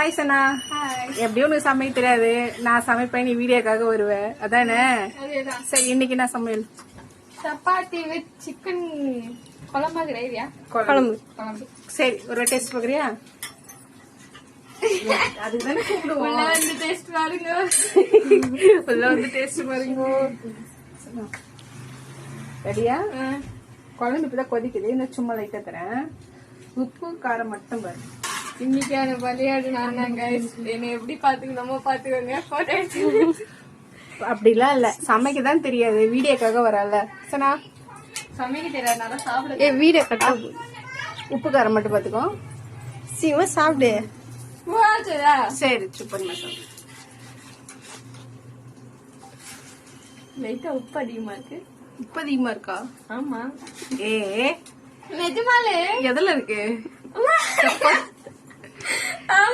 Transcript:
Hi சனா. எப்படியும் உனக்கு சமைக்க தெரியாது, நான் சமைப்பேன், நீ வீடியோக்காக வருவேன் அதானே? சரி, இன்னைக்கு என்ன சமையல்? சப்பாத்தி வித் சிக்கன் குழம்பா கிரேவியா? குழம்பு. சரி, ஒரு டேஸ்ட் பாக்குறியா? அதுதானே கூப்பிடுவோம். உள்ள வந்து டேஸ்ட் பாருங்க. உள்ள வந்து டேஸ்ட் பாருங்க. ரெடியா? குழம்பு இப்பதான் கொதிக்குது, இன்னும் சும்மா லைட்டா தரேன். உப்பு காரம் மட்டும் பாரு. இன்னைக்கான விளையாடு நான் என்னை எப்படி பாத்துக்கணுமோ பாத்துக்கோங்க. அப்படிலாம் இல்ல, சமைக்கதான் தெரியாது, வீடியோக்காக வரல. சனா சமைக்க தெரியாதனால சாப்பிட வீடியோ கட்டா. உப்பு காரம் மட்டும் பாத்துக்கோ. சீவ சாப்பிடு. சரி, சூப்பர். லைட்டா உப்பு அதிகமா இருக்கு. உப்பு அதிகமா இருக்கா? ஆமா. ஏ நிஜமாலே எதுல இருக்கு?